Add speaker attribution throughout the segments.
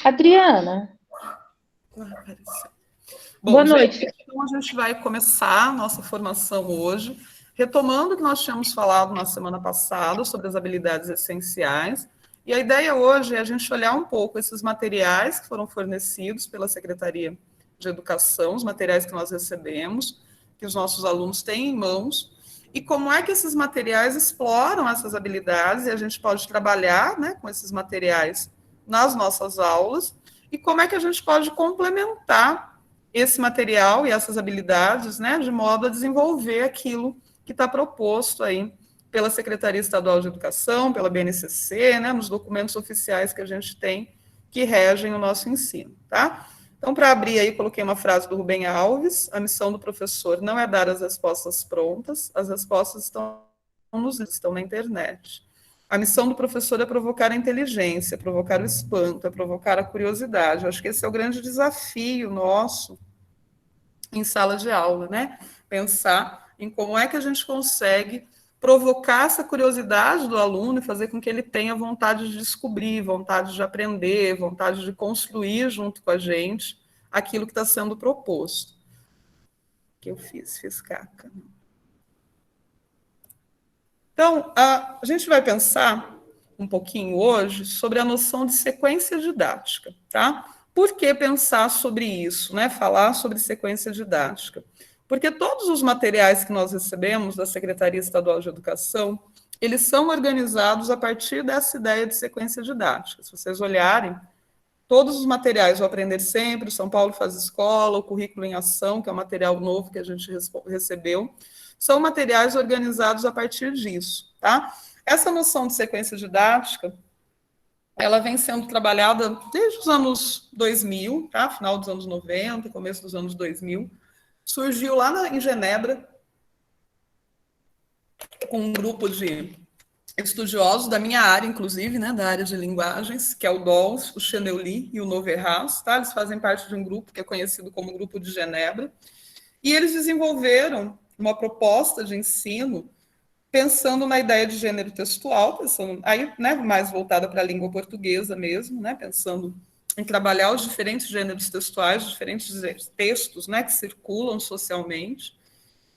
Speaker 1: Adriana, boa
Speaker 2: Bom, gente,
Speaker 1: noite.
Speaker 2: então a gente vai começar a nossa formação hoje, retomando o que nós tínhamos falado na semana passada sobre as habilidades essenciais. E a ideia hoje é a gente olhar um pouco esses materiais que foram fornecidos pela Secretaria de Educação, os materiais que nós recebemos, que os nossos alunos têm em mãos, e como é que esses materiais exploram essas habilidades, e a gente pode trabalhar, né, com esses materiais nas nossas aulas, e como é que a gente pode complementar esse material e essas habilidades, né, de modo a desenvolver aquilo que está proposto aí pela Secretaria Estadual de Educação, pela BNCC, né, nos documentos oficiais que a gente tem que regem o nosso ensino, tá? Então, para abrir aí, coloquei uma frase do Rubem Alves: a missão do professor não é dar as respostas prontas, as respostas estão na internet. A missão do professor é provocar a inteligência, provocar o espanto, é provocar a curiosidade. Eu acho que esse é o grande desafio nosso em sala de aula, né? Pensar em como é que a gente consegue provocar essa curiosidade do aluno e fazer com que ele tenha vontade de descobrir, vontade de aprender, vontade de construir junto com a gente aquilo que está sendo proposto. O que eu fiz caca. Então, a gente vai pensar um pouquinho hoje sobre a noção de sequência didática, tá? Por que pensar sobre isso, né? Falar sobre sequência didática? Porque todos os materiais que nós recebemos da Secretaria Estadual de Educação, eles são organizados a partir dessa ideia de sequência didática. Se vocês olharem, todos os materiais, o Aprender Sempre, o São Paulo Faz Escola, o Currículo em Ação, que é um material novo que a gente recebeu, são materiais organizados a partir disso, tá? Essa noção de sequência didática, ela vem sendo trabalhada desde os anos 2000, tá? Final dos anos 90, começo dos anos 2000. Surgiu lá em Genebra, com um grupo de estudiosos da minha área, inclusive, né, da área de linguagens, que é o Dols, o Cheneuly e o Noverras, tá? Eles fazem parte de um grupo que é conhecido como Grupo de Genebra, e eles desenvolveram uma proposta de ensino pensando na ideia de gênero textual, pensando aí, né, mais voltada para a língua portuguesa mesmo, né, pensando em trabalhar os diferentes gêneros textuais, os diferentes textos, né, que circulam socialmente.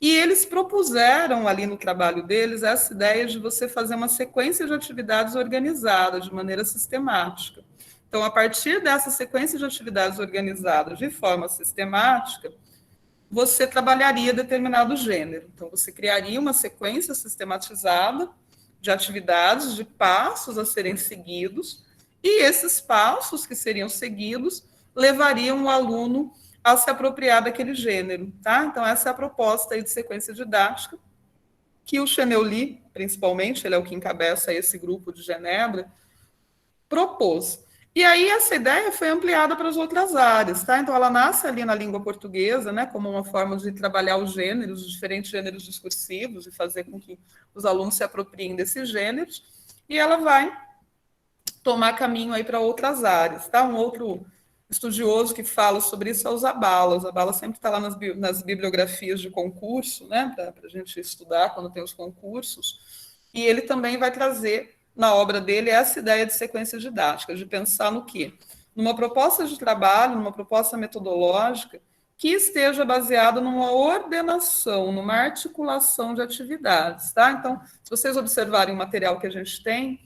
Speaker 2: E eles propuseram ali no trabalho deles essa ideia de você fazer uma sequência de atividades organizadas de maneira sistemática. Então, a partir dessa sequência de atividades organizadas de forma sistemática, você trabalharia determinado gênero. Então, você criaria uma sequência sistematizada de atividades, de passos a serem seguidos, e esses passos que seriam seguidos levariam o aluno a se apropriar daquele gênero, tá? Então, essa é a proposta aí de sequência didática, que o Cheneuly, principalmente, ele é o que encabeça esse grupo de Genebra, propôs. E aí essa ideia foi ampliada para as outras áreas, tá? Então ela nasce ali na língua portuguesa, né, como uma forma de trabalhar os gêneros, os diferentes gêneros discursivos e fazer com que os alunos se apropriem desses gêneros, e ela vai tomar caminho aí para outras áreas, tá? Um outro estudioso que fala sobre isso é o Zabala. O Zabala sempre está lá nas bibliografias de concurso, né, para a gente estudar quando tem os concursos, e ele também vai trazer na obra dele essa ideia de sequência didática, de pensar no quê? Numa proposta de trabalho, numa proposta metodológica que esteja baseada numa ordenação, numa articulação de atividades, tá? Então, se vocês observarem o material que a gente tem,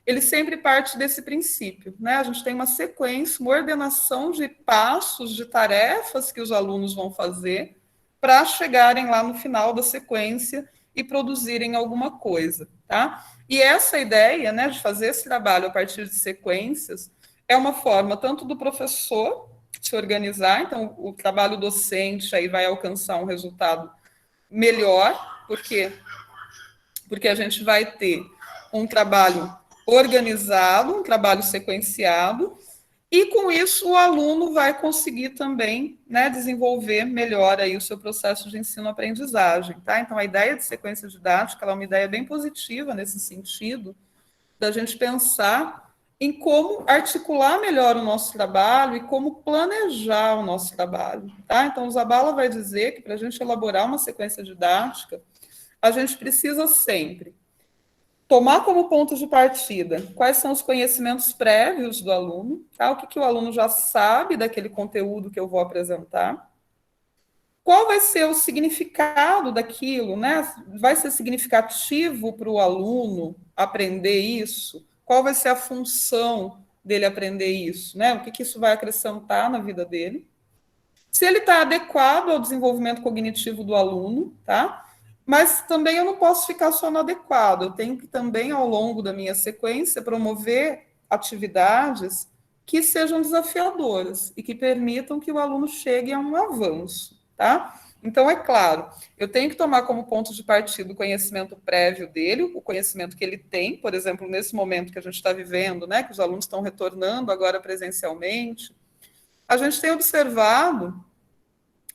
Speaker 2: ele sempre parte desse princípio, né? A gente tem uma sequência, uma ordenação de passos, de tarefas que os alunos vão fazer para chegarem lá no final da sequência e produzirem alguma coisa, tá? E essa ideia, né, de fazer esse trabalho a partir de sequências é uma forma tanto do professor se organizar, então o trabalho docente aí vai alcançar um resultado melhor, porque a gente vai ter um trabalho organizado, um trabalho sequenciado, e com isso o aluno vai conseguir também, né, desenvolver melhor aí o seu processo de ensino-aprendizagem, tá? Então a ideia de sequência didática ela é uma ideia bem positiva nesse sentido, da gente pensar em como articular melhor o nosso trabalho e como planejar o nosso trabalho, tá? Então o Zabala vai dizer que para a gente elaborar uma sequência didática, a gente precisa sempre tomar como ponto de partida quais são os conhecimentos prévios do aluno, tá? O que o aluno já sabe daquele conteúdo que eu vou apresentar, qual vai ser o significado daquilo, né? Vai ser significativo para o aluno aprender isso? Qual vai ser a função dele aprender isso, né? O que isso vai acrescentar na vida dele? Se ele está adequado ao desenvolvimento cognitivo do aluno, tá? Mas também eu não posso ficar só no adequado, eu tenho que também, ao longo da minha sequência, promover atividades que sejam desafiadoras e que permitam que o aluno chegue a um avanço, tá? Então, é claro, eu tenho que tomar como ponto de partida o conhecimento prévio dele, o conhecimento que ele tem, por exemplo, nesse momento que a gente está vivendo, né, que os alunos estão retornando agora presencialmente, a gente tem observado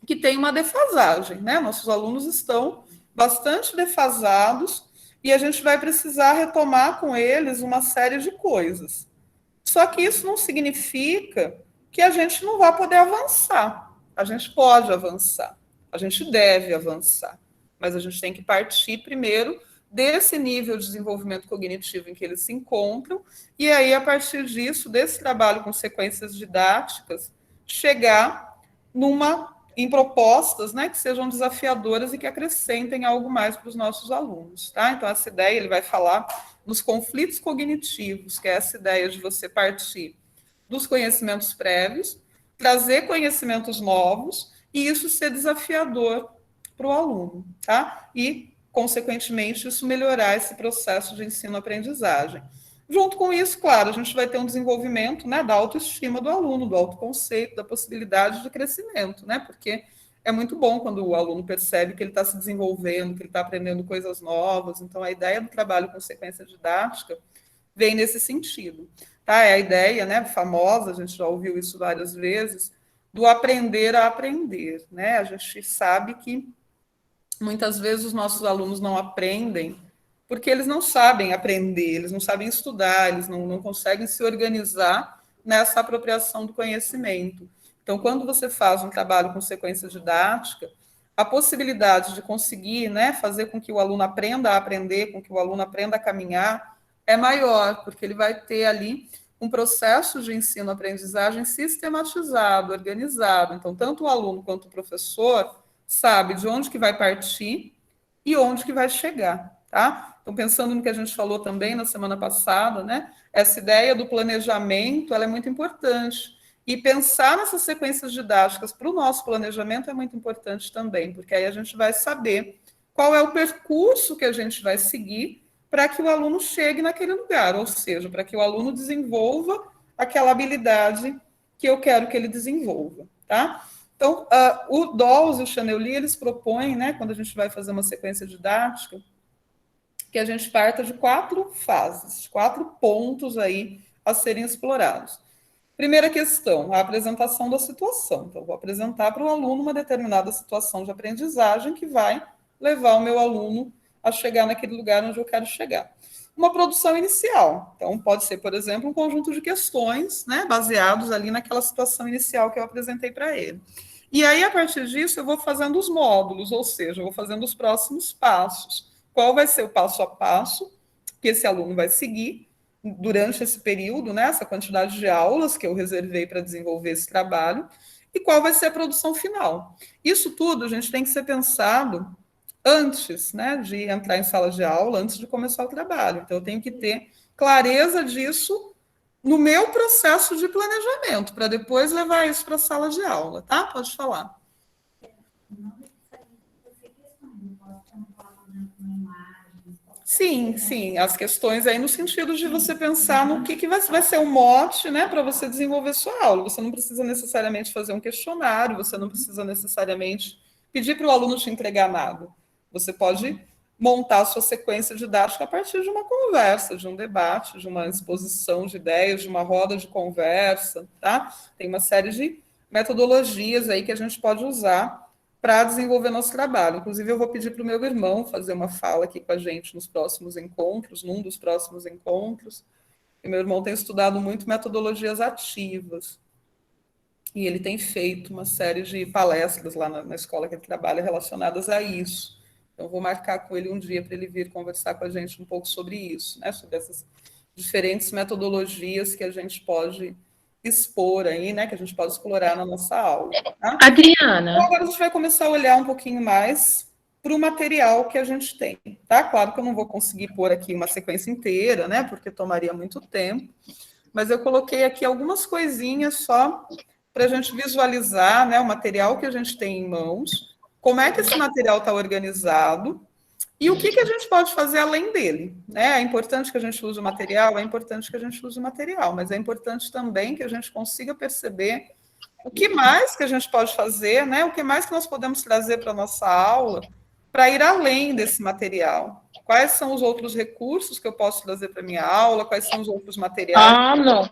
Speaker 2: que tem uma defasagem, né? Nossos alunos estão bastante defasados e a gente vai precisar retomar com eles uma série de coisas. Só que isso não significa que a gente não vai poder avançar. A gente pode avançar, a gente deve avançar, mas a gente tem que partir primeiro desse nível de desenvolvimento cognitivo em que eles se encontram, e aí, a partir disso, desse trabalho com sequências didáticas, chegar em propostas, né, que sejam desafiadoras e que acrescentem algo mais para os nossos alunos. Tá? Então, essa ideia ele vai falar nos conflitos cognitivos, que é essa ideia de você partir dos conhecimentos prévios, trazer conhecimentos novos e isso ser desafiador para o aluno. Tá? E, consequentemente, isso melhorar esse processo de ensino-aprendizagem. Junto com isso, claro, a gente vai ter um desenvolvimento, né, da autoestima do aluno, do autoconceito, da possibilidade de crescimento, né, porque é muito bom quando o aluno percebe que ele está se desenvolvendo, que ele está aprendendo coisas novas. Então, a ideia do trabalho com sequência didática vem nesse sentido. Tá? É a ideia, né, famosa, a gente já ouviu isso várias vezes, do aprender a aprender. Né? A gente sabe que muitas vezes os nossos alunos não aprendem porque eles não sabem aprender, eles não sabem estudar, eles não conseguem se organizar nessa apropriação do conhecimento. Então, quando você faz um trabalho com sequência didática, a possibilidade de conseguir, né, fazer com que o aluno aprenda a aprender, com que o aluno aprenda a caminhar, é maior, porque ele vai ter ali um processo de ensino-aprendizagem sistematizado, organizado. Então, tanto o aluno quanto o professor sabe de onde que vai partir e onde que vai chegar, tá? Então, pensando no que a gente falou também na semana passada, né? Essa ideia do planejamento, ela é muito importante. E pensar nessas sequências didáticas para o nosso planejamento é muito importante também, porque aí a gente vai saber qual é o percurso que a gente vai seguir para que o aluno chegue naquele lugar, ou seja, para que o aluno desenvolva aquela habilidade que eu quero que ele desenvolva, tá? Então, o Dawes e o Chanelly, eles propõem, né, quando a gente vai fazer uma sequência didática, que a gente parta de 4 fases, 4 pontos aí a serem explorados. Primeira questão, a apresentação da situação. Então, eu vou apresentar para o aluno uma determinada situação de aprendizagem que vai levar o meu aluno a chegar naquele lugar onde eu quero chegar. Uma produção inicial. Então, pode ser, por exemplo, um conjunto de questões, né, baseados ali naquela situação inicial que eu apresentei para ele. E aí, a partir disso, eu vou fazendo os módulos, ou seja, eu vou fazendo os próximos passos. Qual vai ser o passo a passo que esse aluno vai seguir durante esse período, né, essa quantidade de aulas que eu reservei para desenvolver esse trabalho, e qual vai ser a produção final. Isso tudo, a gente, tem que ser pensado antes, né, de entrar em sala de aula, antes de começar o trabalho. Então, eu tenho que ter clareza disso no meu processo de planejamento, para depois levar isso para a sala de aula, tá? Pode falar. Sim, sim, as questões aí no sentido de você pensar no que vai ser um mote, né, para você desenvolver sua aula. Você não precisa necessariamente fazer um questionário, você não precisa necessariamente pedir para o aluno te entregar nada. Você pode montar a sua sequência didática a partir de uma conversa, de um debate, de uma exposição de ideias, de uma roda de conversa, tá? Tem uma série de metodologias aí que a gente pode usar para desenvolver nosso trabalho. Inclusive, eu vou pedir para o meu irmão fazer uma fala aqui com a gente nos próximos encontros, num dos próximos encontros. E meu irmão tem estudado muito metodologias ativas. E ele tem feito uma série de palestras lá na escola que ele trabalha relacionadas a isso. Então, vou marcar com ele um dia para ele vir conversar com a gente um pouco sobre isso, né? Sobre essas diferentes metodologias que a gente pode expor aí, né? Que a gente pode explorar na nossa aula. Tá?
Speaker 1: Adriana.
Speaker 2: Então, agora a gente vai começar a olhar um pouquinho mais para o material que a gente tem, tá? Claro que eu não vou conseguir pôr aqui uma sequência inteira, né? Porque tomaria muito tempo, mas eu coloquei aqui algumas coisinhas só para a gente visualizar, né, o material que a gente tem em mãos, como é que esse material está organizado e o que a gente pode fazer além dele. Né? É importante que a gente use o material, é importante que a gente use o material, mas é importante também que a gente consiga perceber o que mais que a gente pode fazer, né? O que mais que nós podemos trazer para a nossa aula para ir além desse material. Quais são os outros recursos que eu posso trazer para a minha aula? Quais são os outros materiais?
Speaker 1: Não.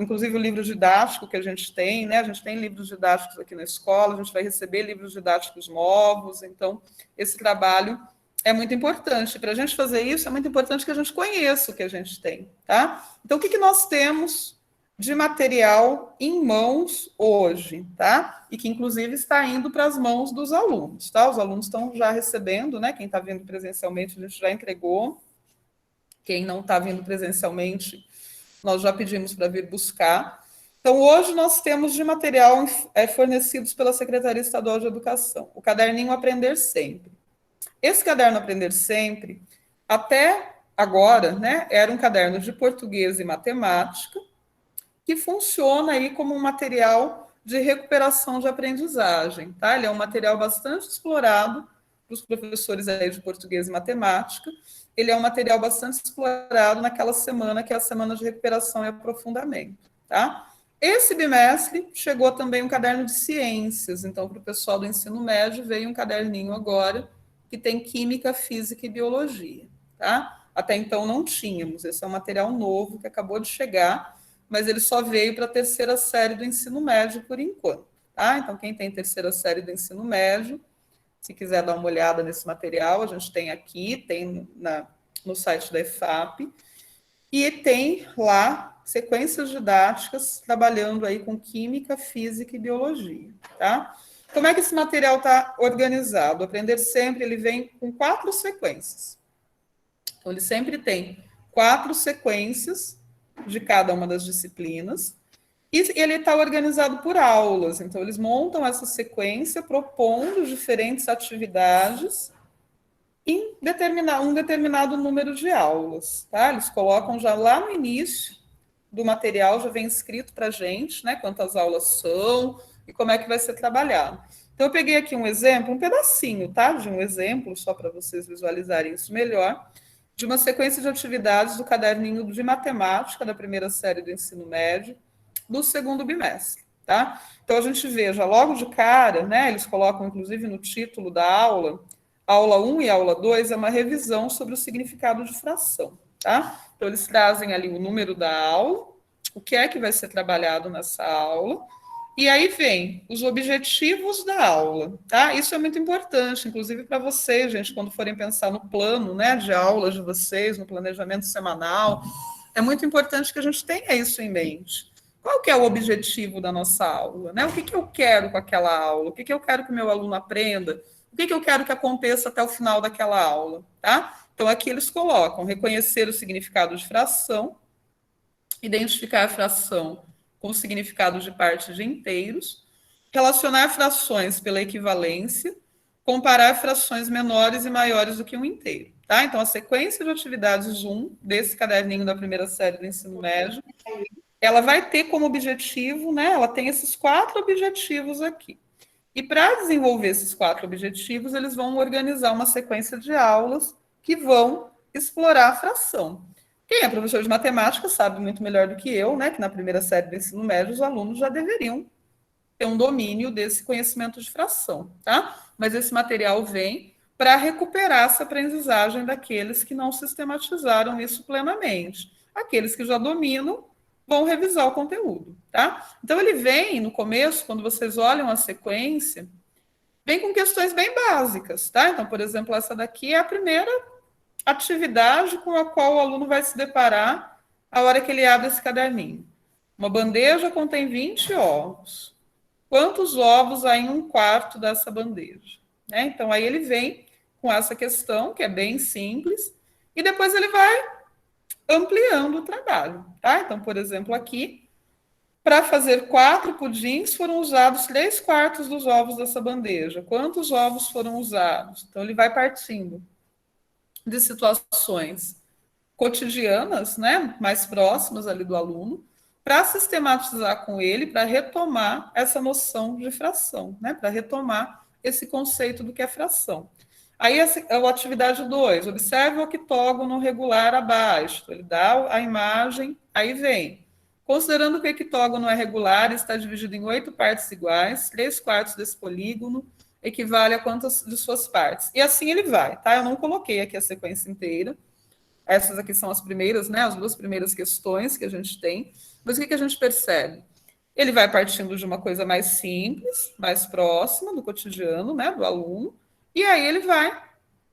Speaker 2: Inclusive o livro didático que a gente tem, né? A gente tem livros didáticos aqui na escola, a gente vai receber livros didáticos novos, então esse trabalho é muito importante. Para a gente fazer isso, é muito importante que a gente conheça o que a gente tem, tá? Então, o que nós temos de material em mãos hoje, tá? E que, inclusive, está indo para as mãos dos alunos, tá? Os alunos estão já recebendo, né? Quem está vindo presencialmente, a gente já entregou. Quem não está vindo presencialmente, nós já pedimos para vir buscar. Então, hoje nós temos de material fornecidos pela Secretaria Estadual de Educação, o caderninho Aprender Sempre. Esse caderno Aprender Sempre, até agora, né, era um caderno de português e matemática, que funciona aí como um material de recuperação de aprendizagem. Tá? Ele é um material bastante explorado para os professores aí de português e matemática. Ele é um material bastante explorado naquela semana, que é a semana de recuperação e aprofundamento. Tá? Esse bimestre chegou também um caderno de ciências, então para o pessoal do ensino médio veio um caderninho agora que tem química, física e biologia. Tá? Até então não tínhamos, esse é um material novo que acabou de chegar, mas ele só veio para a terceira série do ensino médio por enquanto. Tá? Então, quem tem terceira série do ensino médio, se quiser dar uma olhada nesse material, a gente tem aqui, tem no site da EFAP, e tem lá sequências didáticas trabalhando aí com química, física e biologia. Tá? Como é que esse material está organizado? O Aprender Sempre, ele vem com 4 sequências. Então, ele sempre tem 4 sequências de cada uma das disciplinas, e ele está organizado por aulas. Então, eles montam essa sequência propondo diferentes atividades em um determinado número de aulas. Tá? Eles colocam já lá no início do material, já vem escrito para a gente, né, quantas aulas são e como é que vai ser trabalhado. Então, eu peguei aqui um exemplo, um pedacinho, tá? De um exemplo, só para vocês visualizarem isso melhor, de uma sequência de atividades do caderninho de matemática da primeira série do ensino médio, do segundo bimestre. Tá? Então, a gente vê já logo de cara, né, eles colocam, inclusive, no título da aula 1 e aula 2 é uma revisão sobre o significado de fração. Tá? Então, eles trazem ali o número da aula, o que é que vai ser trabalhado nessa aula, e aí vem os objetivos da aula, tá? Isso é muito importante, inclusive para vocês, gente, quando forem pensar no plano, né, de aulas de vocês, no planejamento semanal, é muito importante que a gente tenha isso em mente. Qual que é o objetivo da nossa aula, né? O que eu quero com aquela aula? O que eu quero que o meu aluno aprenda? O que eu quero que aconteça até o final daquela aula, tá? Então, aqui eles colocam reconhecer o significado de fração, identificar a fração com o significado de partes de inteiros, relacionar frações pela equivalência, comparar frações menores e maiores do que um inteiro. Tá? Então, a sequência de atividades 1 desse caderninho da primeira série do ensino médio, ela vai ter como objetivo, né? Ela tem esses 4 objetivos aqui. E para desenvolver esses 4 objetivos, eles vão organizar uma sequência de aulas que vão explorar a fração. Quem é professor de matemática sabe muito melhor do que eu, né, que na primeira série do ensino médio os alunos já deveriam ter um domínio desse conhecimento de fração, tá? Mas esse material vem para recuperar essa aprendizagem daqueles que não sistematizaram isso plenamente. Aqueles que já dominam vão revisar o conteúdo, tá? Então ele vem no começo, quando vocês olham a sequência, vem com questões bem básicas, tá? Então, por exemplo, essa daqui é a primeira atividade com a qual o aluno vai se deparar a hora que ele abre esse caderninho. Uma bandeja contém 20 ovos. Quantos ovos há em um quarto dessa bandeja? né? Então, aí ele vem com essa questão, que é bem simples, e depois ele vai ampliando o trabalho, tá? Então, por exemplo, aqui, para fazer 4 pudins, foram usados 3/4 dos ovos dessa bandeja. Quantos ovos foram usados? Então, ele vai partindo de situações cotidianas, né, mais próximas ali do aluno, para sistematizar com ele, para retomar essa noção de fração, né, para retomar esse conceito do que é fração. Aí é a atividade 2, observe o octógono regular abaixo, ele dá a imagem, aí vem. Considerando que o octógono é regular e está dividido em 8 partes iguais, 3/4 desse polígono equivale a quantas de suas partes? E assim ele vai, tá? Eu não coloquei aqui a sequência inteira, essas aqui são as primeiras, né, as 2 primeiras questões que a gente tem. Mas o que a gente percebe? Ele vai partindo de uma coisa mais simples, mais próxima do cotidiano, né, do aluno, e aí ele vai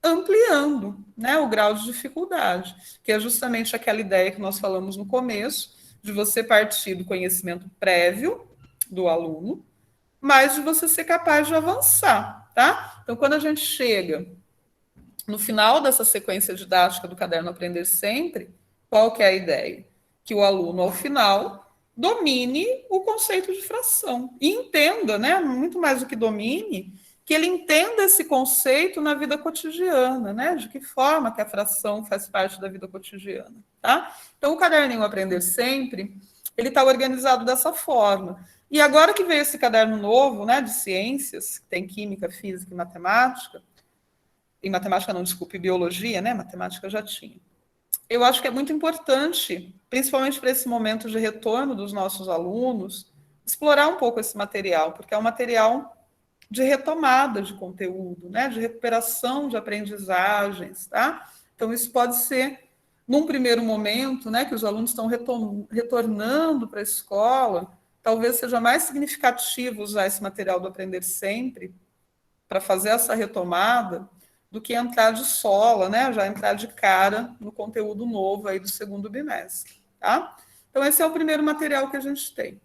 Speaker 2: ampliando, né, o grau de dificuldade, que é justamente aquela ideia que nós falamos no começo, de você partir do conhecimento prévio do aluno, mas de você ser capaz de avançar, tá? Então, quando a gente chega no final dessa sequência didática do caderno Aprender Sempre, qual que é a ideia? Que o aluno, ao final, domine o conceito de fração e entenda, né, muito mais do que domine, que ele entenda esse conceito na vida cotidiana, né, de que forma que a fração faz parte da vida cotidiana, tá? Então, o caderninho Aprender Sempre, ele está organizado dessa forma. E agora que veio esse caderno novo, né, de ciências, que tem química, física e matemática, em matemática não, desculpe, biologia, né? Matemática já tinha. Eu acho que é muito importante, principalmente para esse momento de retorno dos nossos alunos, explorar um pouco esse material, porque é um material de retomada de conteúdo, né? De recuperação de aprendizagens, tá? Então, isso pode ser, num primeiro momento, né, que os alunos estão retornando para a escola, talvez seja mais significativo usar esse material do Aprender Sempre para fazer essa retomada, do que entrar de sola, né? Já entrar de cara no conteúdo novo aí do segundo bimestre, tá? Então, esse é o primeiro material que a gente tem.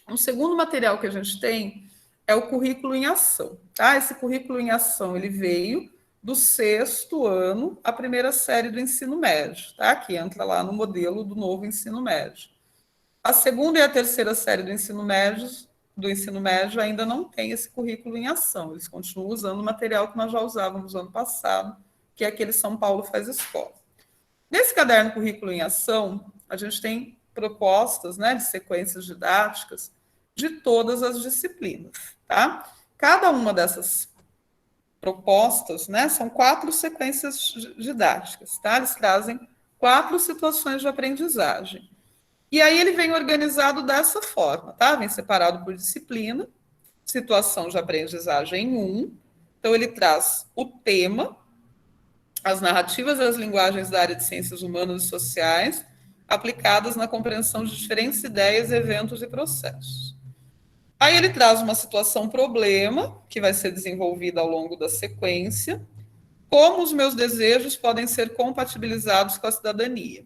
Speaker 2: Um segundo material que a gente tem é o currículo em ação, tá? Esse currículo em ação, ele veio do 6º ano, a primeira série do ensino médio, tá? Que entra lá no modelo do novo ensino médio. A segunda e a terceira série do ensino médio ainda não tem esse currículo em ação. Eles continuam usando o material que nós já usávamos no ano passado, que é aquele São Paulo Faz Escola. Nesse caderno Currículo em Ação, a gente tem propostas, né, de sequências didáticas de todas as disciplinas, tá? Cada uma dessas propostas, né, são 4 sequências didáticas, tá? Eles trazem 4 situações de aprendizagem. E aí ele vem organizado dessa forma, tá? Vem separado por disciplina, situação de aprendizagem 1. Então, ele traz o tema, as narrativas e as linguagens da área de ciências humanas e sociais, aplicadas na compreensão de diferentes ideias, eventos e processos. Aí ele traz uma situação problema, que vai ser desenvolvida ao longo da sequência, como os meus desejos podem ser compatibilizados com a cidadania.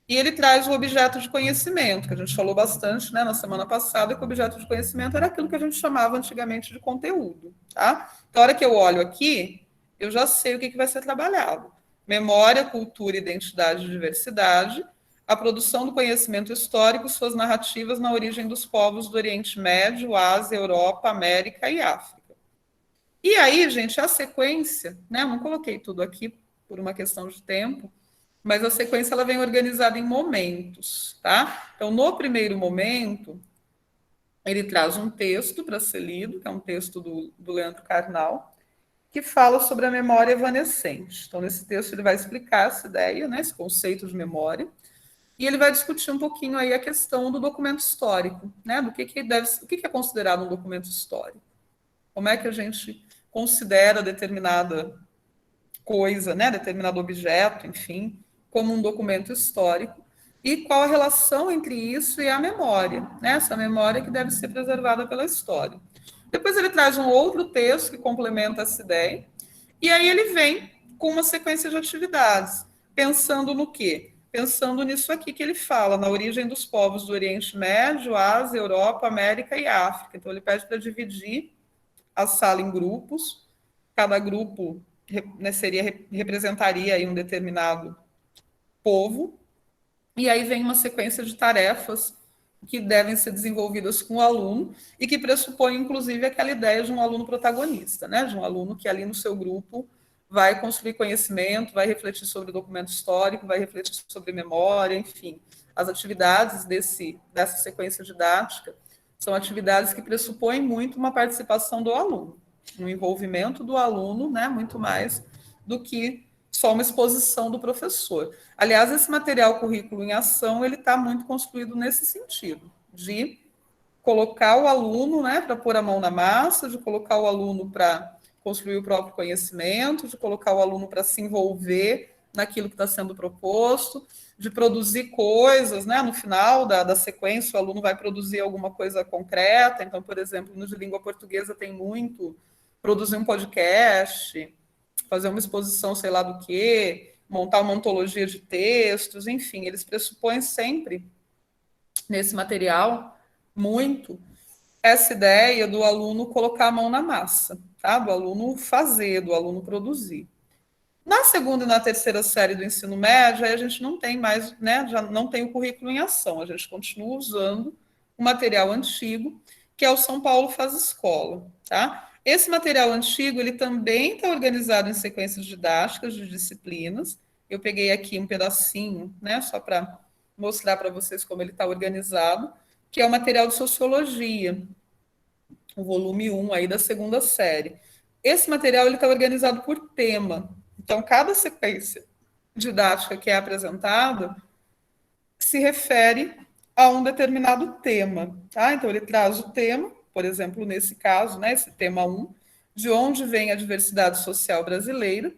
Speaker 2: E ele traz o objeto de conhecimento, que a gente falou bastante, né, na semana passada, que o objeto de conhecimento era aquilo que a gente chamava antigamente de conteúdo. Tá? Então, a hora que eu olho aqui, eu já sei o que vai ser trabalhado. Memória, cultura, identidade e diversidade, a produção do conhecimento histórico, suas narrativas na origem dos povos do Oriente Médio, Ásia, Europa, América e África. E aí, gente, a sequência, né, eu não coloquei tudo aqui por uma questão de tempo, mas a sequência ela vem organizada em momentos, tá? Então, no primeiro momento, ele traz um texto para ser lido, que é um texto do Leandro Carnal, que fala sobre a memória evanescente. Então, nesse texto, ele vai explicar essa ideia, né, esse conceito de memória, e ele vai discutir um pouquinho aí a questão do documento histórico, né, do o que é considerado um documento histórico. Como é que a gente considera determinada coisa, né, determinado objeto, enfim, como um documento histórico, e qual a relação entre isso e a memória, né? Essa memória que deve ser preservada pela história. Depois ele traz um outro texto que complementa essa ideia, e aí ele vem com uma sequência de atividades, pensando no quê? Pensando nisso aqui que ele fala, na origem dos povos do Oriente Médio, Ásia, Europa, América e África. Então ele pede para dividir a sala em grupos, cada grupo, né, representaria aí um determinado povo, e aí vem uma sequência de tarefas que devem ser desenvolvidas com o aluno e que pressupõe, inclusive, aquela ideia de um aluno protagonista, né? De um aluno que ali no seu grupo vai construir conhecimento, vai refletir sobre o documento histórico, vai refletir sobre memória, enfim. As atividades dessa sequência didática são atividades que pressupõem muito uma participação do aluno, um envolvimento do aluno, né? Muito mais do que só uma exposição do professor. Aliás, esse material Currículo em Ação, ele está muito construído nesse sentido, de colocar o aluno, né, para pôr a mão na massa, de colocar o aluno para construir o próprio conhecimento, de colocar o aluno para se envolver naquilo que está sendo proposto, de produzir coisas, né, no final da sequência, o aluno vai produzir alguma coisa concreta. Então, por exemplo, no de língua portuguesa tem muito produzir um podcast, fazer uma exposição, sei lá do quê, montar uma antologia de textos, enfim, eles pressupõem sempre, nesse material, muito essa ideia do aluno colocar a mão na massa, tá? Do aluno fazer, do aluno produzir. Na segunda e na terceira série do ensino médio, aí a gente não tem mais, né? Já não tem o currículo em ação, a gente continua usando o material antigo, que é o São Paulo Faz Escola, tá? Esse material antigo, ele também está organizado em sequências didáticas de disciplinas. Eu peguei aqui um pedacinho, né, só para mostrar para vocês como ele está organizado, que é o material de sociologia, o volume 1 aí da segunda série. Esse material está organizado por tema. Então, cada sequência didática que é apresentada se refere a um determinado tema. Tá? Então, ele traz o tema, por exemplo, nesse caso, né, esse tema 1, de onde vem a diversidade social brasileira,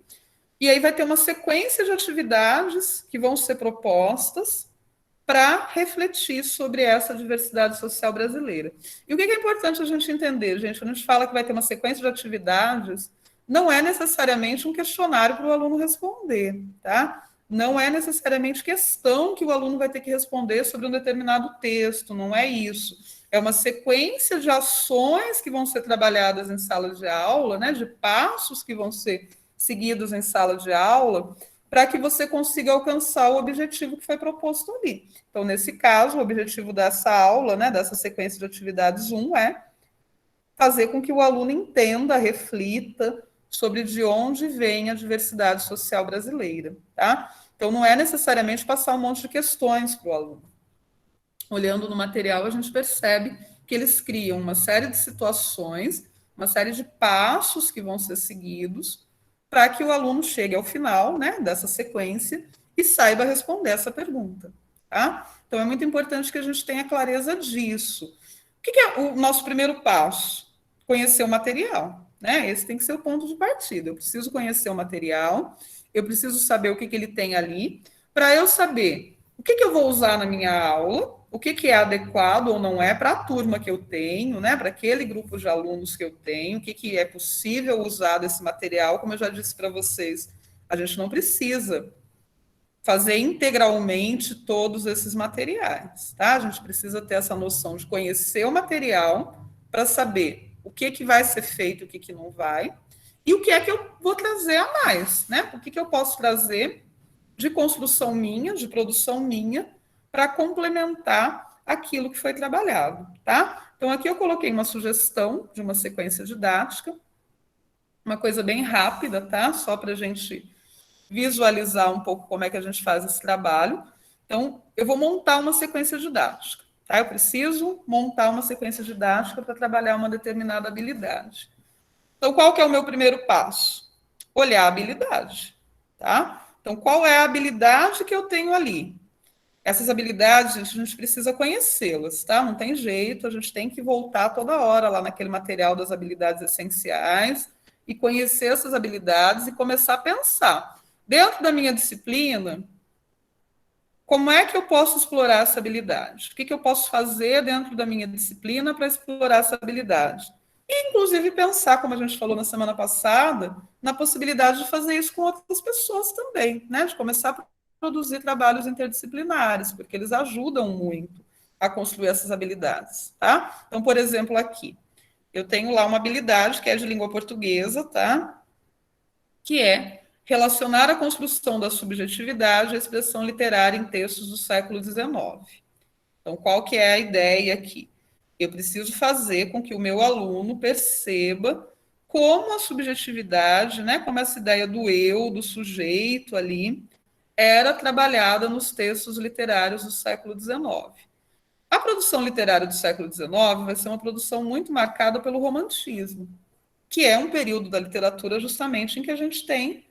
Speaker 2: e aí vai ter uma sequência de atividades que vão ser propostas para refletir sobre essa diversidade social brasileira. E o que é importante a gente entender, gente? Quando a gente fala que vai ter uma sequência de atividades, não é necessariamente um questionário para o aluno responder, tá? Não é necessariamente questão que o aluno vai ter que responder sobre um determinado texto, não é isso. É uma sequência de ações que vão ser trabalhadas em sala de aula, né, de passos que vão ser seguidos em sala de aula, para que você consiga alcançar o objetivo que foi proposto ali. Então, nesse caso, o objetivo dessa aula, né, dessa sequência de atividades 1, é fazer com que o aluno entenda, reflita sobre de onde vem a diversidade social brasileira, tá? Então, não é necessariamente passar um monte de questões para o aluno. Olhando no material, a gente percebe que eles criam uma série de situações, uma série de passos que vão ser seguidos para que o aluno chegue ao final, né, dessa sequência e saiba responder essa pergunta, tá? Então, é muito importante que a gente tenha clareza disso. O que é o nosso primeiro passo? Conhecer o material, né? Esse tem que ser o ponto de partida. Eu preciso conhecer o material, eu preciso saber o que ele tem ali, para eu saber o que eu vou usar na minha aula, o que é adequado ou não é para a turma que eu tenho, né, para aquele grupo de alunos que eu tenho, o que é possível usar desse material. Como eu já disse para vocês, a gente não precisa fazer integralmente todos esses materiais, tá? A gente precisa ter essa noção de conhecer o material para saber o que vai ser feito, o que não vai, e o que é que eu vou trazer a mais, né? O que eu posso trazer de construção minha, de produção minha, para complementar aquilo que foi trabalhado, tá? Então, aqui eu coloquei uma sugestão de uma sequência didática, uma coisa bem rápida, tá? Só para a gente visualizar um pouco como é que a gente faz esse trabalho. Então, eu vou montar uma sequência didática, tá? Eu preciso montar uma sequência didática para trabalhar uma determinada habilidade. Então, qual que é o meu primeiro passo? Olhar a habilidade, tá? Então, qual é a habilidade que eu tenho ali? Essas habilidades, a gente precisa conhecê-las, tá? Não tem jeito, a gente tem que voltar toda hora lá naquele material das habilidades essenciais e conhecer essas habilidades e começar a pensar. Dentro da minha disciplina, como é que eu posso explorar essa habilidade? O que eu posso fazer dentro da minha disciplina para explorar essa habilidade? E, inclusive, pensar, como a gente falou na semana passada, na possibilidade de fazer isso com outras pessoas também, né? De começar a produzir trabalhos interdisciplinares, porque eles ajudam muito a construir essas habilidades, tá? Então, por exemplo, aqui, eu tenho lá uma habilidade que é de língua portuguesa, tá? que é relacionar a construção da subjetividade à expressão literária em textos do século XIX. Então, qual que é a ideia aqui? Eu preciso fazer com que o meu aluno perceba como a subjetividade, né, como essa ideia do eu, do sujeito ali, era trabalhada nos textos literários do século XIX. A produção literária do século XIX vai ser uma produção muito marcada pelo romantismo, que é um período da literatura justamente em que a gente tem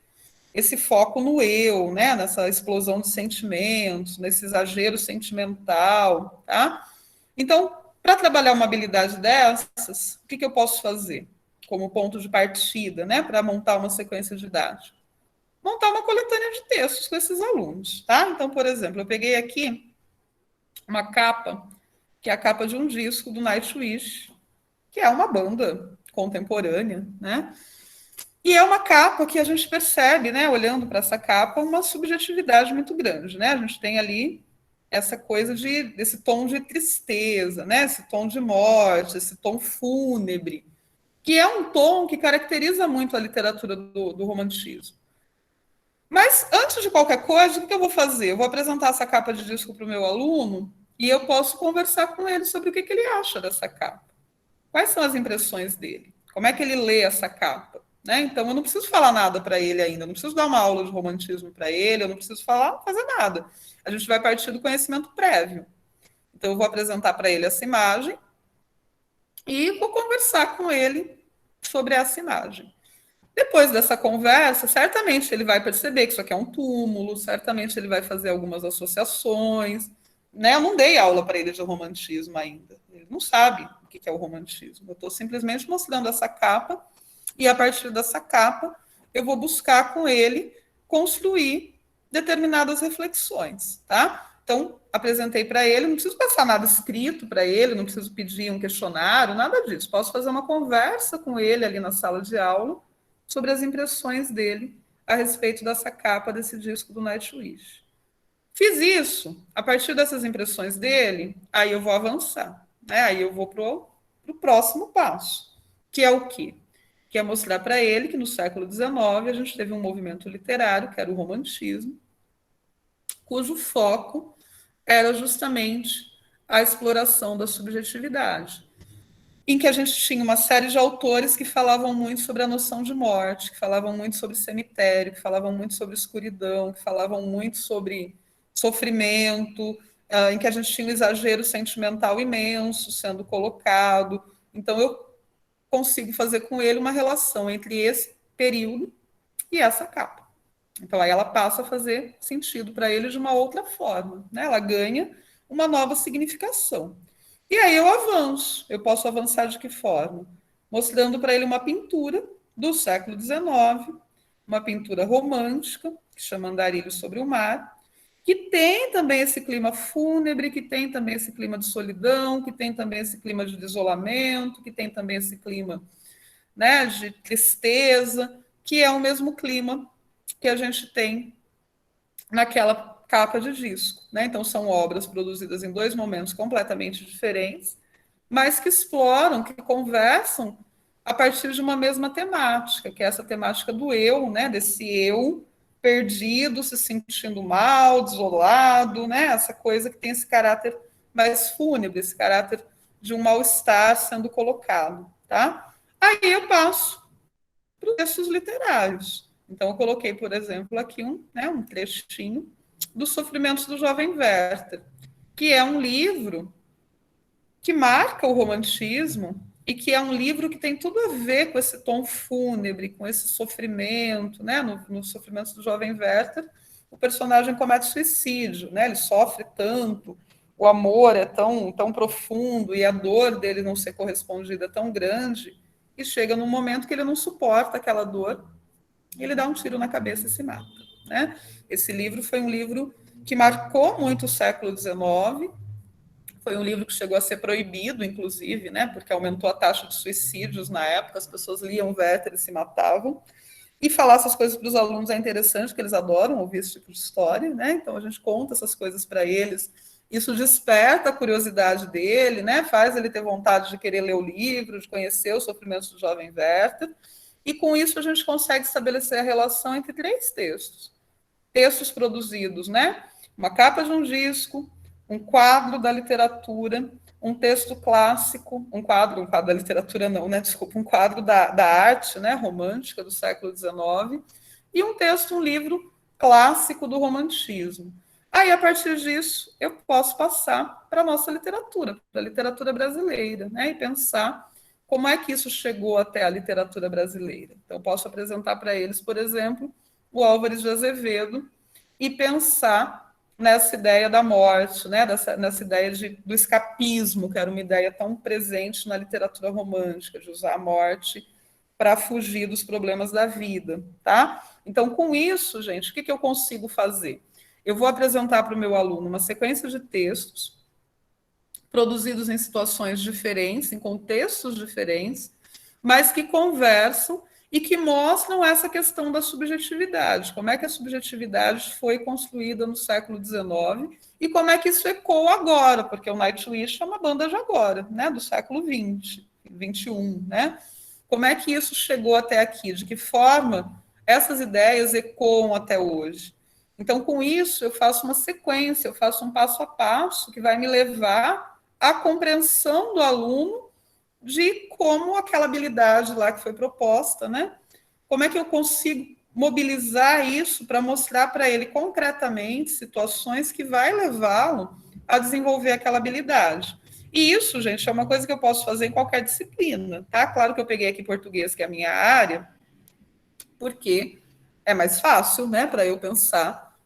Speaker 2: esse foco no eu, né, nessa explosão de sentimentos, nesse exagero sentimental, tá? Então, para trabalhar uma habilidade dessas, o que eu posso fazer como ponto de partida, né, para montar uma sequência didática? Montar uma coletânea de textos com esses alunos, tá? Então, por exemplo, eu peguei aqui uma capa, que é a capa de um disco do Nightwish, que é uma banda contemporânea, né? E é uma capa que a gente percebe, né, olhando para essa capa, uma subjetividade muito grande, né? A gente tem ali essa coisa desse tom de tristeza, né? Esse tom de morte, esse tom fúnebre, que é um tom que caracteriza muito a literatura do romantismo. Mas antes de qualquer coisa, o que eu vou fazer? Eu vou apresentar essa capa de disco para o meu aluno e eu posso conversar com ele sobre o que ele acha dessa capa. Quais são as impressões dele? Como é que ele lê essa capa? Né? Então, eu não preciso falar nada para ele ainda, não preciso dar uma aula de romantismo para ele, eu não preciso fazer nada. A gente vai partir do conhecimento prévio. Então, eu vou apresentar para ele essa imagem e vou conversar com ele sobre essa imagem. Depois dessa conversa, certamente ele vai perceber que isso aqui é um túmulo, certamente ele vai fazer algumas associações. Né? Eu não dei aula para ele de romantismo ainda. Ele não sabe o que é o romantismo. Eu estou simplesmente mostrando essa capa e, a partir dessa capa, eu vou buscar com ele construir determinadas reflexões. Tá? Então, apresentei para ele, não preciso passar nada escrito para ele, não preciso pedir um questionário, nada disso. Posso fazer uma conversa com ele ali na sala de aula sobre as impressões dele a respeito dessa capa desse disco do Nightwish. Fiz isso, a partir dessas impressões dele, aí eu vou avançar, né? Aí eu vou para o próximo passo, que é o quê? Que é mostrar para ele que no século XIX a gente teve um movimento literário, que era o romantismo, cujo foco era justamente a exploração da subjetividade, em que a gente tinha uma série de autores que falavam muito sobre a noção de morte, que falavam muito sobre cemitério, que falavam muito sobre escuridão, que falavam muito sobre sofrimento, em que a gente tinha um exagero sentimental imenso sendo colocado. Então, eu consigo fazer com ele uma relação entre esse período e essa capa. Então, aí ela passa a fazer sentido para ele de uma outra forma, né? Ela ganha uma nova significação. E aí eu avanço. Eu posso avançar de que forma? Mostrando para ele uma pintura do século XIX, uma pintura romântica, que chama Andarilho sobre o Mar, que tem também esse clima fúnebre, que tem também esse clima de solidão, que tem também esse clima de isolamento, que tem também esse clima, né, de tristeza, que é o mesmo clima que a gente tem naquela capa de disco. Né? Então, são obras produzidas em dois momentos completamente diferentes, mas que exploram, que conversam a partir de uma mesma temática, que é essa temática do eu, né? Desse eu perdido, se sentindo mal, desolado, né? Essa coisa que tem esse caráter mais fúnebre, esse caráter de um mal-estar sendo colocado. Tá? Aí eu passo para os textos literários. Então, eu coloquei, por exemplo, aqui um trechinho dos Sofrimentos do Jovem Werther, que é um livro que marca o romantismo e que é um livro que tem tudo a ver com esse tom fúnebre, com esse sofrimento, né? Nos Sofrimentos do Jovem Werther, o personagem comete suicídio, né? Ele sofre tanto, o amor é tão profundo e a dor dele não ser correspondida é tão grande, e chega num momento que ele não suporta aquela dor, e ele dá um tiro na cabeça e se mata, né? Esse livro foi um livro que marcou muito o século XIX. Foi um livro que chegou a ser proibido, inclusive, né, porque aumentou a taxa de suicídios na época, as pessoas liam Werther e se matavam. E falar essas coisas para os alunos é interessante, porque eles adoram ouvir esse tipo de história, né? Então a gente conta essas coisas para eles. Isso desperta a curiosidade dele, né? Faz ele ter vontade de querer ler o livro, de conhecer os sofrimentos do jovem Werther. E com isso a gente consegue estabelecer a relação entre três textos. Textos produzidos, né? Uma capa de um disco, um quadro da literatura, um texto clássico, um quadro da literatura não, né? Desculpa, um quadro da arte, né? Romântica do século XIX, e um texto, um livro clássico do romantismo. Aí, a partir disso, eu posso passar para a nossa literatura, para a literatura brasileira, né? E pensar como é que isso chegou até a literatura brasileira. Então, eu posso apresentar para eles, por exemplo, o Álvares de Azevedo e pensar nessa ideia da morte, né? Nessa ideia do escapismo, que era uma ideia tão presente na literatura romântica, de usar a morte para fugir dos problemas da vida, tá? Então, com isso, gente, o que eu consigo fazer? Eu vou apresentar para o meu aluno uma sequência de textos produzidos em situações diferentes, em contextos diferentes, mas que conversam e que mostram essa questão da subjetividade, como é que a subjetividade foi construída no século XIX e como é que isso ecoa agora, porque o Nightwish é uma banda de agora, né, do século XX, XXI, né? Como é que isso chegou até aqui? De que forma essas ideias ecoam até hoje? Então, com isso, eu faço uma sequência, eu faço um passo a passo que vai me levar à compreensão do aluno de como aquela habilidade lá que foi proposta, né? Como é que eu consigo mobilizar isso para mostrar para ele concretamente situações que vai levá-lo a desenvolver aquela habilidade. E isso, gente, é uma coisa que eu posso fazer em qualquer disciplina, tá? Claro que eu peguei aqui português, que é a minha área, porque é mais fácil, né, para eu pensar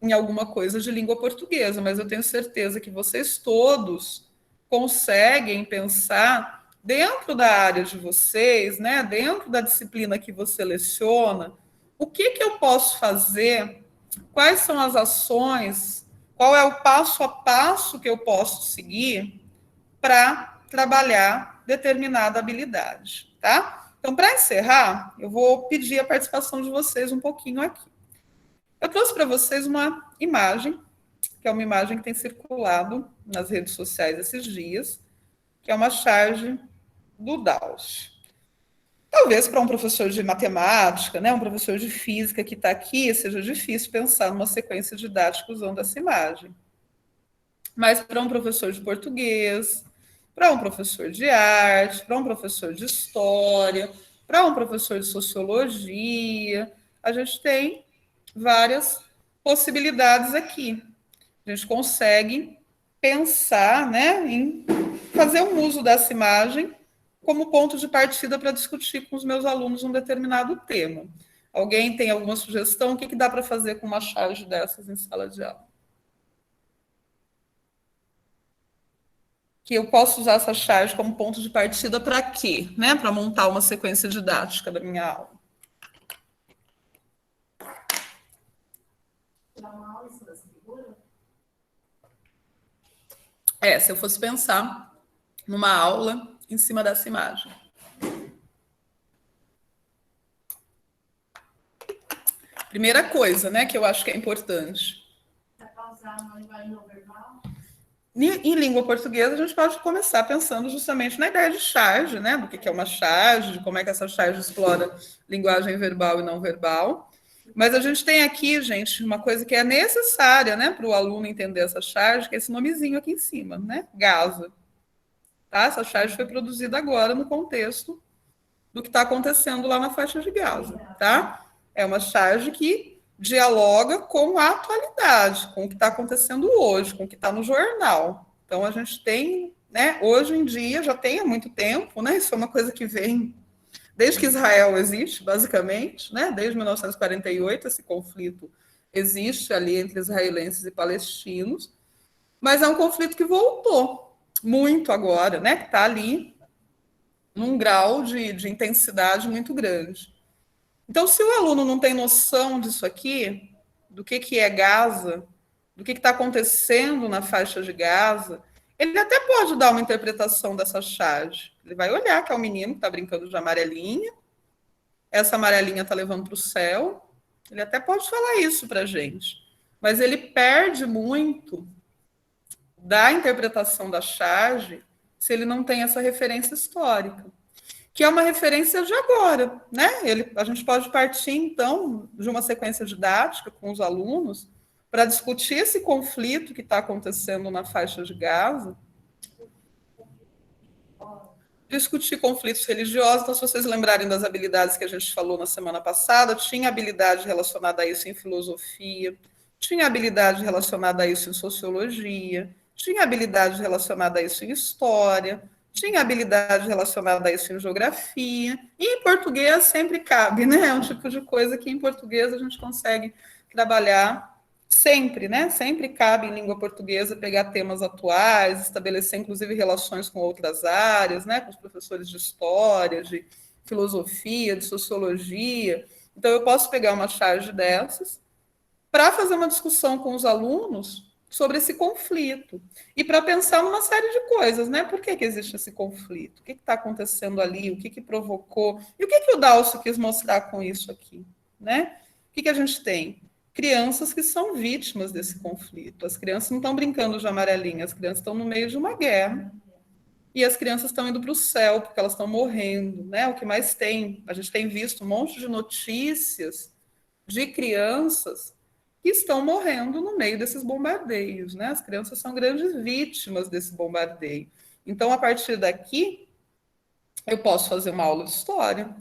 Speaker 2: em alguma coisa de língua portuguesa, mas eu tenho certeza que vocês todos conseguem pensar dentro da área de vocês, né, dentro da disciplina que você leciona, o que eu posso fazer, quais são as ações, qual é o passo a passo que eu posso seguir para trabalhar determinada habilidade, tá? Então, para encerrar, eu vou pedir a participação de vocês um pouquinho aqui. Eu trouxe para vocês uma imagem, que é uma imagem que tem circulado nas redes sociais esses dias, que é uma charge do Dawes. Talvez para um professor de matemática, né, um professor de física que está aqui, seja difícil pensar numa sequência didática usando essa imagem. Mas para um professor de português, para um professor de arte, para um professor de história, para um professor de sociologia, a gente tem várias possibilidades aqui. A gente consegue pensar, né, em fazer um uso dessa imagem como ponto de partida para discutir com os meus alunos um determinado tema. Alguém tem alguma sugestão? O que dá para fazer com uma charge dessas em sala de aula? Que eu posso usar essa charge como ponto de partida para quê? Né? Para montar uma sequência didática da minha aula. Se eu fosse pensar numa aula em cima dessa imagem. Primeira coisa, né, que eu acho que é importante. Em língua portuguesa, a gente pode começar pensando justamente na ideia de charge, né? Do que é uma charge, de como é que essa charge explora linguagem verbal e não verbal. Mas a gente tem aqui, gente, uma coisa que é necessária, né, para o aluno entender essa charge, que é esse nomezinho aqui em cima, né? Gaza. Tá? Essa charge foi produzida agora no contexto do que está acontecendo lá na faixa de Gaza, tá? É uma charge que dialoga com a atualidade, com o que está acontecendo hoje, com o que está no jornal. Então, a gente tem, né, hoje em dia, já tem há muito tempo, né, isso é uma coisa que vem desde que Israel existe, basicamente, né, desde 1948, esse conflito existe ali entre israelenses e palestinos, mas é um conflito que voltou muito agora, né, que está ali num grau de intensidade muito grande. Então, se o aluno não tem noção disso aqui, do que é Gaza, do que está acontecendo na faixa de Gaza, ele até pode dar uma interpretação dessa charge. Ele vai olhar que é um menino que está brincando de amarelinha, essa amarelinha está levando para o céu, ele até pode falar isso para a gente, mas ele perde muito da interpretação da charge se ele não tem essa referência histórica. que é uma referência de agora, né? A gente pode partir, então, de uma sequência didática com os alunos para discutir esse conflito que está acontecendo na faixa de Gaza, discutir conflitos religiosos. Então, se vocês lembrarem das habilidades que a gente falou na semana passada, tinha habilidade relacionada a isso em filosofia, tinha habilidade relacionada a isso em sociologia, tinha habilidade relacionada a isso em história, tinha habilidade relacionada a isso em geografia, e em português sempre cabe, né? É um tipo de coisa que em português a gente consegue trabalhar sempre, né? Sempre cabe em língua portuguesa pegar temas atuais, estabelecer inclusive relações com outras áreas, né? Com os professores de história, de filosofia, de sociologia. Então eu posso pegar uma charge dessas para fazer uma discussão com os alunos sobre esse conflito e para pensar numa série de coisas, né? Por que existe esse conflito? O que está acontecendo ali? O que provocou? E o que o Dalcio quis mostrar com isso aqui, né? O que a gente tem? Crianças que são vítimas desse conflito. As crianças não estão brincando de amarelinha, as crianças estão no meio de uma guerra. E as crianças estão indo para o céu, porque elas estão morrendo, né? O que mais tem? A gente tem visto um monte de notícias de crianças que estão morrendo no meio desses bombardeios, né? As crianças são grandes vítimas desse bombardeio. Então, a partir daqui, eu posso fazer uma aula de história,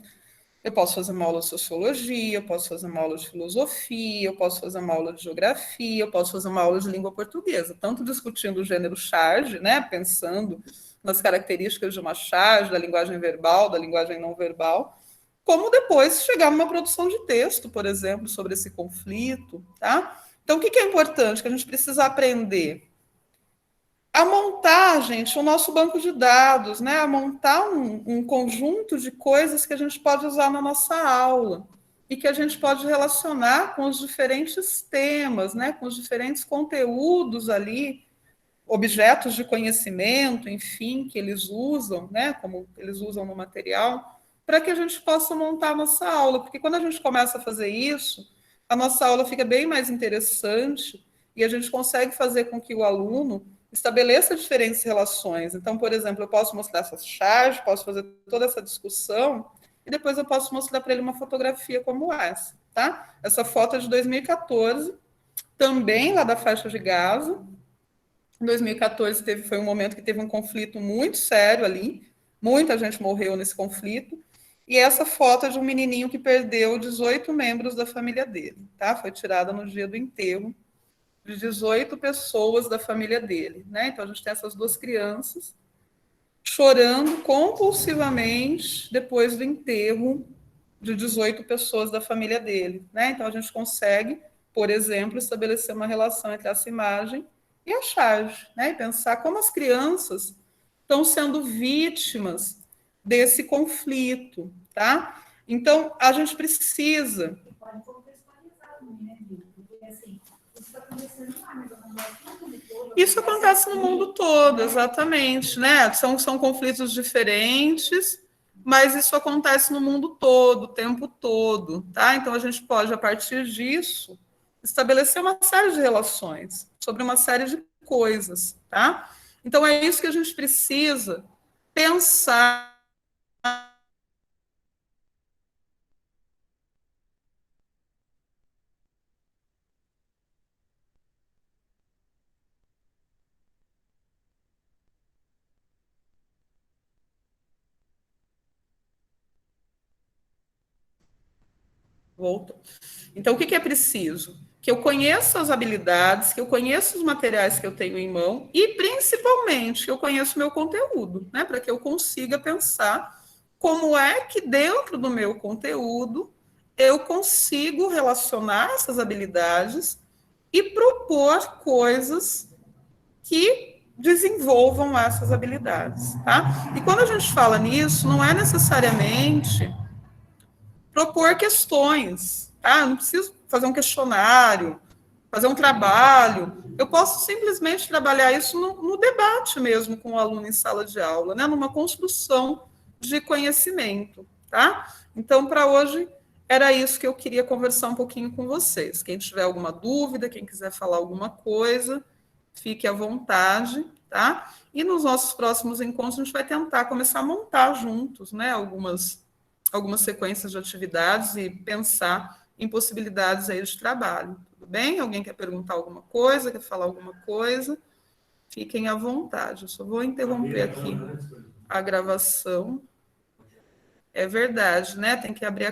Speaker 2: eu posso fazer uma aula de sociologia, eu posso fazer uma aula de filosofia, eu posso fazer uma aula de geografia, eu posso fazer uma aula de língua portuguesa, tanto discutindo o gênero charge, né, pensando nas características de uma charge, da linguagem verbal, da linguagem não verbal, como depois chegar numa produção de texto, por exemplo, sobre esse conflito, tá? Então, o que é importante? Que a gente precisa aprender a montar, gente, o nosso banco de dados, né? A montar um conjunto de coisas que a gente pode usar na nossa aula e que a gente pode relacionar com os diferentes temas, né? Com os diferentes conteúdos ali, objetos de conhecimento, enfim, que eles usam, né? Como eles usam no material, para que a gente possa montar a nossa aula, porque quando a gente começa a fazer isso, a nossa aula fica bem mais interessante e a gente consegue fazer com que o aluno estabeleça diferentes relações. Então, por exemplo, eu posso mostrar essas charges, posso fazer toda essa discussão e depois eu posso mostrar para ele uma fotografia como essa, tá? Essa foto é de 2014, também lá da faixa de Gaza. Em 2014 foi um momento que teve um conflito muito sério ali, muita gente morreu nesse conflito, e essa foto é de um menininho que perdeu 18 membros da família dele, tá? Foi tirada no dia do enterro de 18 pessoas da família dele, né? Então a gente tem essas duas crianças chorando compulsivamente depois do enterro de 18 pessoas da família dele, né? Então a gente consegue, por exemplo, estabelecer uma relação entre essa imagem e a charge, né? E pensar como as crianças estão sendo vítimas desse conflito, tá? Então a gente precisa. Pode contextualizar também, né, porque assim, isso está acontecendo lá, mas isso acontece no mundo todo, exatamente, né? São conflitos diferentes, mas isso acontece no mundo todo, o tempo todo, tá? Então a gente pode, a partir disso, estabelecer uma série de relações sobre uma série de coisas, tá? Então é isso que a gente precisa pensar. Voltou. Então, o que é preciso? Que eu conheça as habilidades, que eu conheça os materiais que eu tenho em mão e, principalmente, que eu conheça o meu conteúdo, né? Para que eu consiga pensar como é que, dentro do meu conteúdo, eu consigo relacionar essas habilidades e propor coisas que desenvolvam essas habilidades, tá? E quando a gente fala nisso, não é necessariamente propor questões, tá? Não preciso fazer um questionário, fazer um trabalho. Eu posso simplesmente trabalhar isso no debate mesmo com o aluno em sala de aula, né? Numa construção de conhecimento, tá? Então, para hoje, era isso que eu queria conversar um pouquinho com vocês. Quem tiver alguma dúvida, quem quiser falar alguma coisa, fique à vontade. tá? E nos nossos próximos encontros a gente vai tentar começar a montar juntos, né, algumas sequências de atividades e pensar em possibilidades aí de trabalho. Tudo bem? Alguém quer perguntar alguma coisa, quer falar alguma coisa? Fiquem à vontade. Eu só vou interromper aqui a gravação. É verdade, né? Tem que abrir a